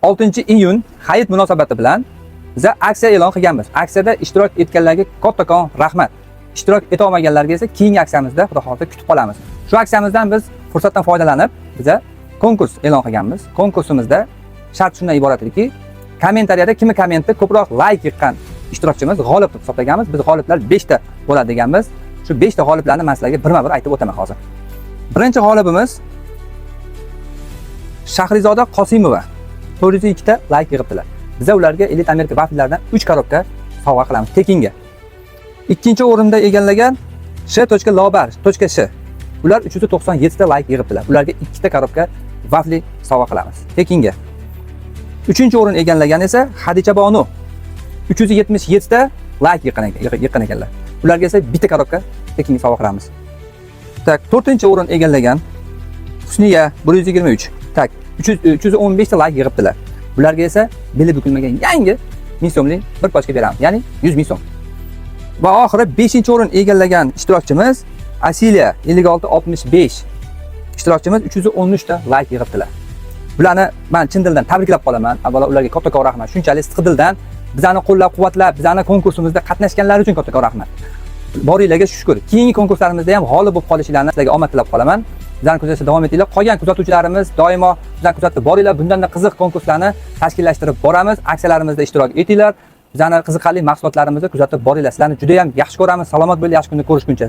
6-iyun Hayit munosabati bilan biz aksiya e'lon qilganmiz. Aksiyada ishtirok etganlarga kattakon rahmat. Ishtirok eta olmaganlarga esa keyingi aksiyamizda xudo xohlasa kutib qolamiz. Shu aksiyamizdan biz fursatdan foydalanib biz konkurs e'lon qilganmiz. Konkursimizda shart shundan iborat ediki, kommentariyada kimni kommenti ko'proq like yiqqan ishtirokchimiz g'olib deb hisoblaganmiz. Biz g'oliblar 5 ta bo'ladi deganmiz. Shu 5 ta g'oliblarni men sizlarga birma-bir aytib o'taman hozir. Birinchi g'olibimiz Shahrizoda Qosimova 402 ta like yig'ibdilar. Biz ularga Elite Amerika vaflilaridan 3 korobka sovg'a qilamiz tekinga. Ikkinchi o'rinda egallagan sh.lobar.sh ular 397 ta like yig'ibdilar. Ularga 2 ta korobka vafli sovg'a qilamiz tekinga. Uchinchi o'rin egallagan esa Hadicha Bonu 377 ta like yiqqan ekanlar. Ularga esa 1 ta korobka tekinga sovg'a qilamiz. Tak, 4-o'rin egallagan Husniya 123 tak 315 ta like yig'ibdilar. Bularga esa beli bukilmagan yangi 1000 so'mlik bir pochka beramiz, ya'ni 100 ming so'm. Va oxiri 5-o'rin egallagan ishtirokchimiz Asiliya 5665 ishtirokchimiz 313 ta like yig'ibdilar. Bularni men chin dildan tabriklab qolaman. Avvalo ularga kattakon rahmat. Shunchalik sidqi dildan bizani qo'llab-quvvatlab, bizani konkursimizda qatnashganlari uchun kattakon rahmat. Boringlarga shukr. Keyingi konkurslarimizda ham g'olib bo'lib qolishlarini sizlarga omad tilab qolaman. Bizani kuzatishda davom etinglar. Qolgan kuzatuvchilarimiz doimo bizani kuzatib boringlar. Bundan qiziq konkurslarni tashkillashtirib boramiz. Aksiyalarimizda ishtirok etinglar. Bizani qiziqarli mahsulotlarimizni kuzatib boringlar. Sizlarni juda ham yaxshi ko'ramiz. Salomat bo'linglar, yaxshi kunda ko'rishguncha.